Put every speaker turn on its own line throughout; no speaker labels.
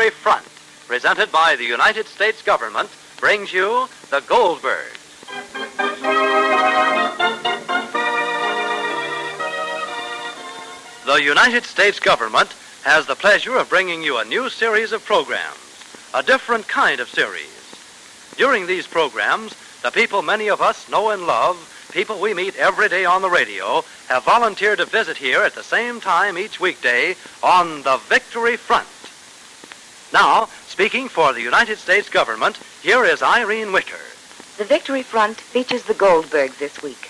Victory Front, presented by the United States government, brings you the Goldbergs. The United States government has the pleasure of bringing you a new series of programs, a different kind of series. During these programs, the people many of us know and love, people we meet every day on the radio, have volunteered to visit here at the same time each weekday on the Victory Front. Now, speaking for the United States government, here is Irene Wicker.
The Victory Front features the Goldbergs this week.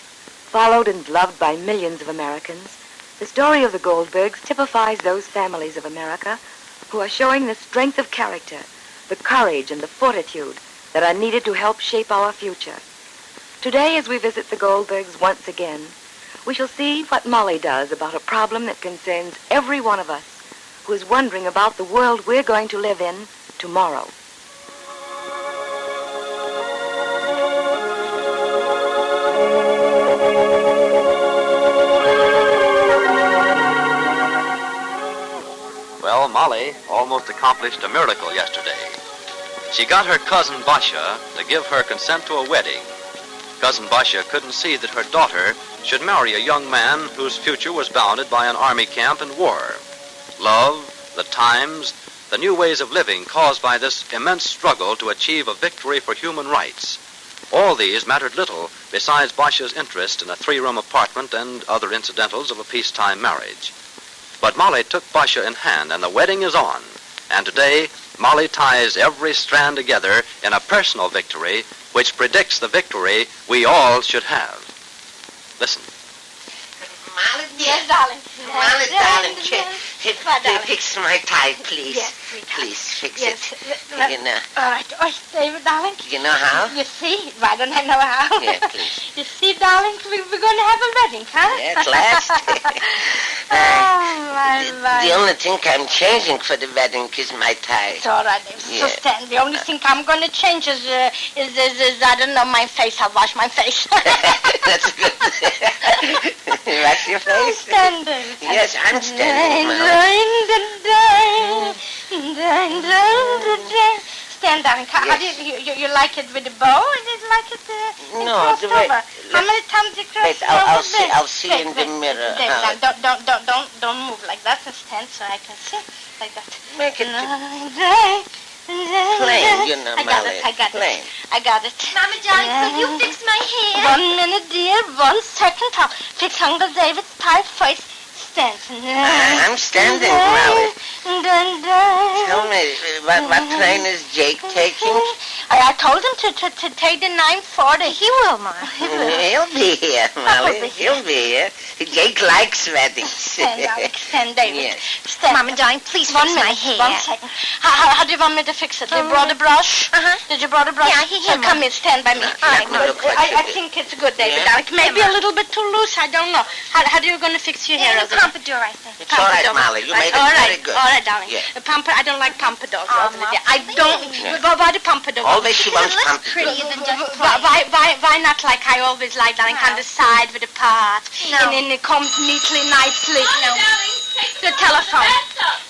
Followed and loved by millions of Americans, the story of the Goldbergs typifies those families of America who are showing the strength of character, the courage and the fortitude that are needed to help shape our future. Today, as we visit the Goldbergs once again, we shall see what Molly does about a problem that concerns every one of us who is wondering about the world we're going to live in tomorrow.
Well, Molly almost accomplished a miracle yesterday. She got her cousin Basha to give her consent to a wedding. Cousin Basha couldn't see that her daughter should marry a young man whose future was bounded by an army camp and war. Love, the times, the new ways of living caused by this immense struggle to achieve a victory for human rights. All these mattered little besides Basha's interest in a 3-room apartment and other incidentals of a peacetime marriage. But Molly took Basha in hand, and the wedding is on. And today, Molly ties every strand together in a personal victory which predicts the victory we all should have. Listen.
Molly, dear.
Yes, darling.
Molly, darling, fix my tie, please.
Yes, sweetheart.
Please, fix
Yes.
it. You know.
All right. Oh, David, darling.
You know how?
You see? Why don't I know how?
Yeah, please.
You see, darling, we're going to have a wedding, huh?
Yeah, at last. The only thing I'm changing for the wedding is my tie.
It's all right, David.
Yeah.
So stand. The only thing I'm going to change is I don't know, my face. I'll wash my face.
That's good. Wash your face?
Stand, David.
Yes, I'm standing, Molly.
Stand, darling. How do you like it with the bow, or do you like it
No,
crossed
the way-
over? How many times you cross
Wait,
over?
I'll see in the mirror.
David, don't move like that, and stand so I can see like that.
Make it
Plain,
you know,
I got
Molly.
it.
Plain.
I got it.
Mama, darling, will you fix my hair?
1 minute, dear. 1 second. I'll fix Uncle David's tie first. Stand.
I'm standing, Molly. Tell me, what train is Jake taking?
I told him to take the 940.
He will, Ma.
He'll be here, Molly. He'll be here. Jake likes weddings.
Stand, Alex. Stand, David.
Yes.
Stand.
Mama, darling, please fix
1
my
minute.
hair.
1 second. How do you want me to fix it? You brought a brush?
Uh-huh.
Did you brought a brush?
Yeah, here,
So come here, stand by me.
All right,
I,
look what you
I
did.
think it's good, David.
Yeah?
Alex. Maybe a little bit too loose. I don't know. How are you going to fix your hair?
Yeah, the pompadour, I think.
It's all right, Molly. You made it very good.
All right, darling.
Yeah.
The I don't like pompadours.
Oh,
Rosalie,
Mom,
dear. I don't.
please.
Why the pompadour?
Always she wants
less
pumpkin.
prettier than just
Why not like I always like, darling,
No.
on the side with the part,
No.
and then it comes neatly, nicely.
No.
The telephone.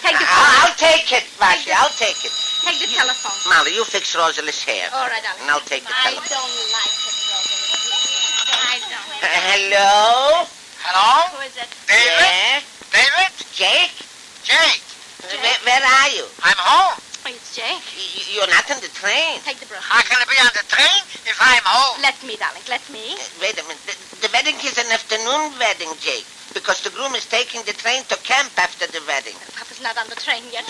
Take the
I'll
phone.
take it, Basha. I'll take it.
Take the telephone.
Molly, you fix Rosalie's hair.
All right, darling.
And I'll take the
I
telephone.
don't like it, Rosalie. I don't.
Hello?
Hello?
Who is it?
David?
Yeah?
David?
Jake?
Jake?
Where are you?
I'm home.
Oh, it's Jake.
You're not on the train.
Take the brush.
How can I be on the train if I'm home?
Let me, darling. Let me.
Wait a minute. The wedding is an afternoon wedding, Jake. Because the groom is taking the train to camp after the wedding.
Papa's not on the train yet.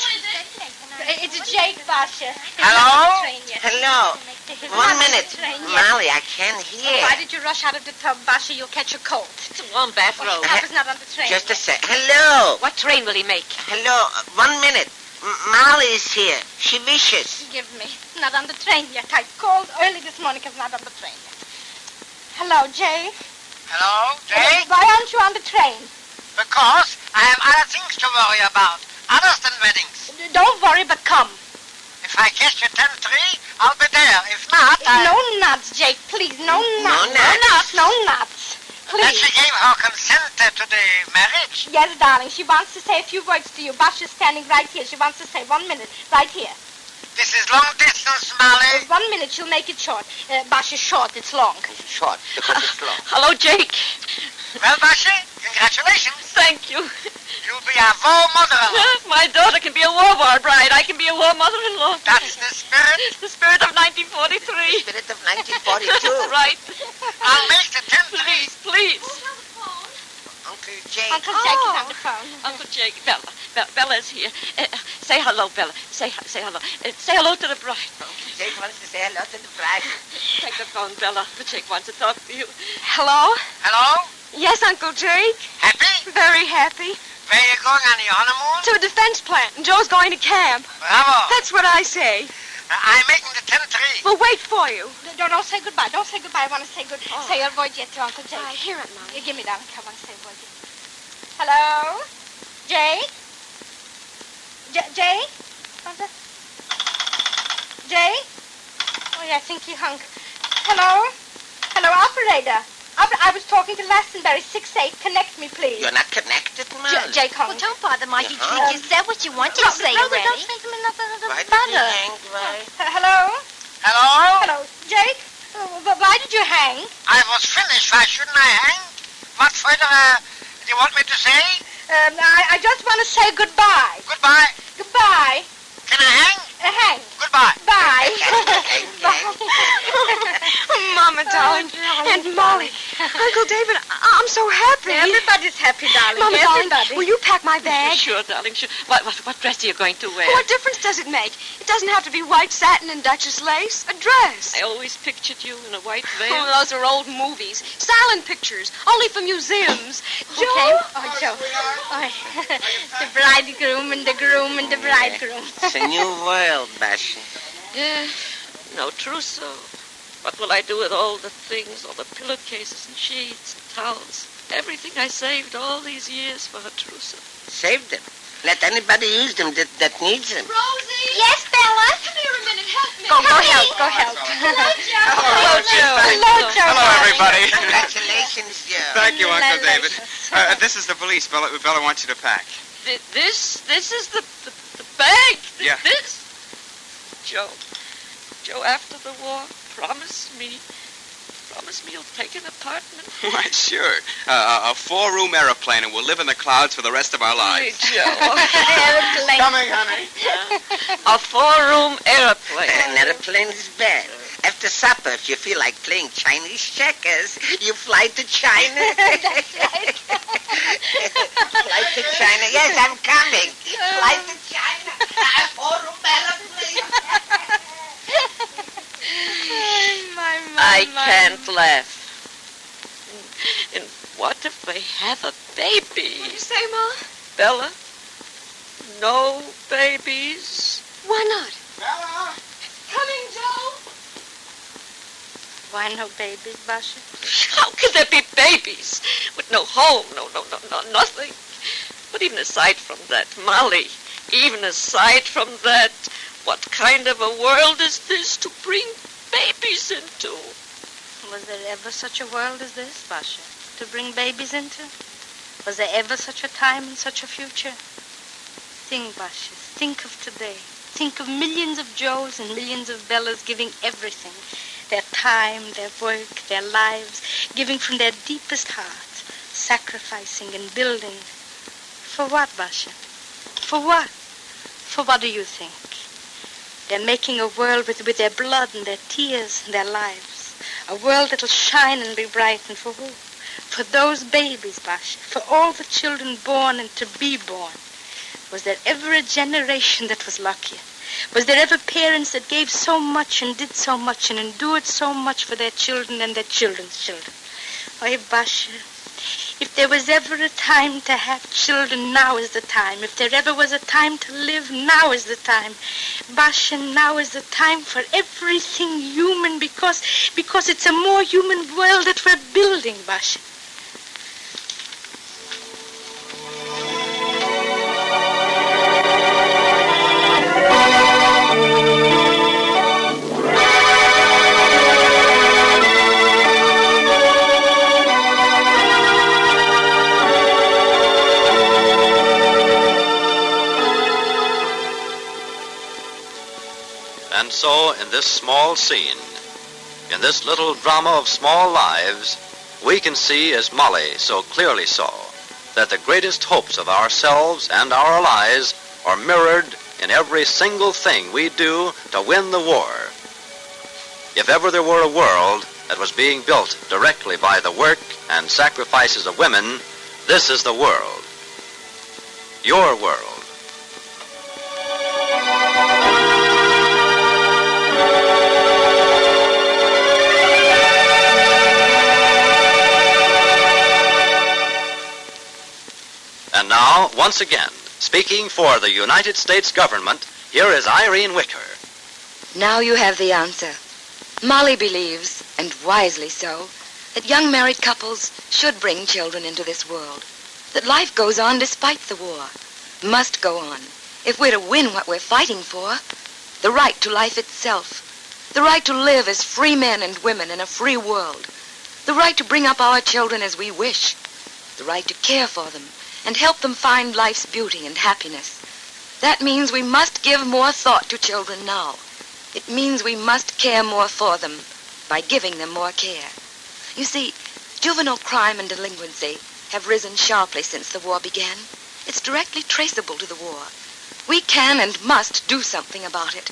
It's Jake, Basha. He's
Hello?
not on the train yet.
Hello?
He's
1
not on the
minute.
train yet.
Molly, I can't hear.
Why did you rush out of the tub, Basha? You'll catch a cold.
It's a warm bathrobe.
Papa's not on the train
Just a
yet.
sec. Hello?
What train will he make?
Hello? 1 minute. Molly is here. She wishes.
Give me. Not on the train yet. I called early this morning because not on the train yet. Hello, Jay.
Hello, Jake?
Why aren't you on the train?
Because I have other things to worry about. Others than weddings.
Don't worry, but come.
If I kiss you 10-3, I'll be there. If not,
No nuts, Jake, please. No nuts.
nuts?
No nuts.
That she gave her consent to the marriage.
Yes, darling. She wants to say a few words to you. Basha's standing right here. She wants to say 1 minute. Right here.
This is long distance, Molly.
1 minute. She'll make it short. Basha's short. It's long.
Short, because it's long.
Hello, Jake.
Well, Basha, congratulations.
Thank you.
You'll be a war mother-in-law.
My daughter can be a war bride. I can be a war mother-in-law.
That's the spirit.
The spirit of 1943.
Spirit of 1942.
Right.
I'll make the 10-3.
Please.
Uncle Jake.
Uncle Jake is on the phone.
Uncle Jake, Bella's here. Say hello, Bella. Say hello. Say hello to the bride.
Uncle Jake wants to say hello to the bride.
Take the phone, Bella. Uncle Jake wants to talk to you.
Hello?
Hello?
Yes, Uncle Jake.
Happy?
Very happy.
Where are you going on your honeymoon?
To a defense plant, and Joe's going to camp.
Bravo.
That's what I say.
I'm making the 10-3.
We'll wait for you.
Don't say goodbye. Don't say goodbye. I want to say good. Say a word yet to Uncle Jake.
I hear it, Mom.
Give me, darling. I want to say a word yet. Hello? Jake? Jake? Jake? Oh, yeah, I think he hung. Hello? Hello, operator. I was talking to Lassenberry, 6-8. Connect me, please.
You're not connected, Molly.
Jake hung.
Well, don't bother, Margie.
Uh-huh.
You said what you wanted to say already.
Don't say to me nothing
Why did
about
you
it.
hang, right?
Hello?
Hello?
Hello, Jake? Why did you hang?
I was finished. Why shouldn't I hang? What further do you want me to say?
I just want to say goodbye.
Goodbye.
Goodbye.
Can I hang?
Hang.
Goodbye.
Bye.
Mama, darling. And Molly. Uncle David, I'm so happy.
Everybody's happy, darling.
Mama, darling,
Everybody.
will you pack my bag?
Sure, darling, sure. What dress are you going to wear?
What difference does it make? It doesn't have to be white satin and Duchess lace. A dress.
I always pictured you in a white veil.
Oh, those are old movies. Silent pictures. Only for museums.
Who came? Oh, Joe. The bridegroom and the groom and the bridegroom.
It's a new world, Basha.
Yeah, no trousseau. What will I do with all the things, all the pillowcases and sheets and towels? Everything I saved all these years for her trousseau.
Save them. Let anybody use them that needs them.
Rosie!
Yes, Bella?
Come here a minute. Help me.
Go help. Go help.
Hello, Joe.
Hello, Joe.
Hello, Joe.
Hello, everybody.
Congratulations, Joe.
Thank you, Uncle David.
Congratulations.
This is the police. Bella wants you to pack.
This is the bag.
Yeah.
This. Joe, after the war, promise me you'll take an apartment.
Why, sure. A 4-room aeroplane, and we'll live in the clouds for the rest of our lives.
Hey, Joe.
Coming, honey.
A 4-room airplane.
An airplane is bad. After supper, if you feel like playing Chinese checkers, you fly to China.
That's right.
Fly to China. Yes, I'm coming. Fly to China. A 4-room airplane.
I can't laugh. And what if they have a baby?
What do you say, Ma?
Bella, no babies.
Why not?
Bella!
Coming, Joe.
Why no babies, Basha?
How can there be babies with no home, no, nothing? But even aside from that, Molly, even aside from that, what kind of a world is this to bring babies into?
Was there ever such a world as this, Basha, to bring babies into? Was there ever such a time and such a future? Think, Basha, think of today. Think of millions of Joes and millions of Bellas giving everything. Their time, their work, their lives, giving from their deepest heart, sacrificing and building. For what, Basha? For what? For what do you think? They're making a world with their blood and their tears and their lives. A world that'll shine and be bright. And for who? For those babies, Basha. For all the children born and to be born. Was there ever a generation that was luckier? Was there ever parents that gave so much and did so much and endured so much for their children and their children's children? Oh, Basha, if there was ever a time to have children, now is the time. If there ever was a time to live, now is the time. Basha, now is the time for everything human because it's a more human world that we're building, Basha.
And so, in this small scene, in this little drama of small lives, we can see, as Molly so clearly saw, that the greatest hopes of ourselves and our allies are mirrored in every single thing we do to win the war. If ever there were a world that was being built directly by the work and sacrifices of women, this is the world. Your world. And now, once again, speaking for the United States government, here is Irene Wicker.
Now you have the answer. Molly believes, and wisely so, that young married couples should bring children into this world. That life goes on despite the war. Must go on, if we're to win what we're fighting for. The right to life itself. The right to live as free men and women in a free world. The right to bring up our children as we wish. The right to care for them and help them find life's beauty and happiness. That means we must give more thought to children now. It means we must care more for them by giving them more care. You see, juvenile crime and delinquency have risen sharply since the war began. It's directly traceable to the war. We can and must do something about it.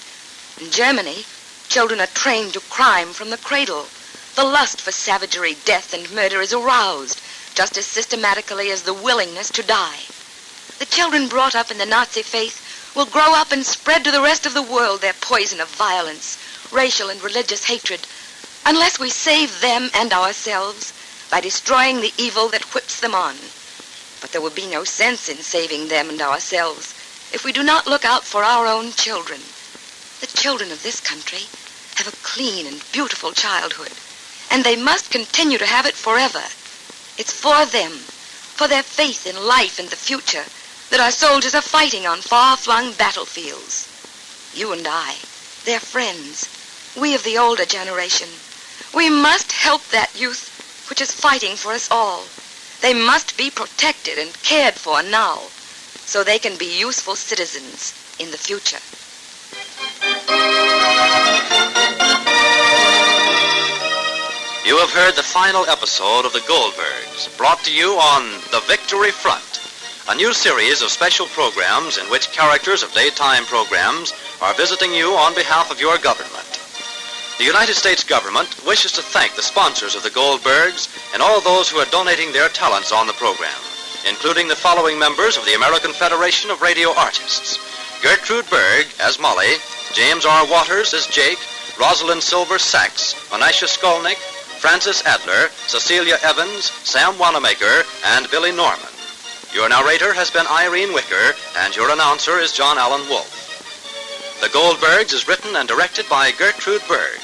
In Germany, children are trained to crime from the cradle. The lust for savagery, death, and murder is aroused just as systematically as the willingness to die. The children brought up in the Nazi faith will grow up and spread to the rest of the world their poison of violence, racial and religious hatred, unless we save them and ourselves by destroying the evil that whips them on. But there will be no sense in saving them and ourselves if we do not look out for our own children. The children of this country have a clean and beautiful childhood, and they must continue to have it forever. It's for them, for their faith in life and the future, that our soldiers are fighting on far-flung battlefields. You and I, their friends, we of the older generation, we must help that youth which is fighting for us all. They must be protected and cared for now, so they can be useful citizens in the future.
You have heard the final episode of the Goldbergs, brought to you on The Victory Front, a new series of special programs in which characters of daytime programs are visiting you on behalf of your government. The United States government wishes to thank the sponsors of the Goldbergs and all those who are donating their talents on the program, including the following members of the American Federation of Radio Artists: Gertrude Berg as Molly, James R. Waters as Jake, Rosalind Silver Sachs, Monisha Skolnick, Francis Adler, Cecilia Evans, Sam Wanamaker, and Billy Norman. Your narrator has been Irene Wicker, and your announcer is John Allen Wolfe. The Goldbergs is written and directed by Gertrude Berg.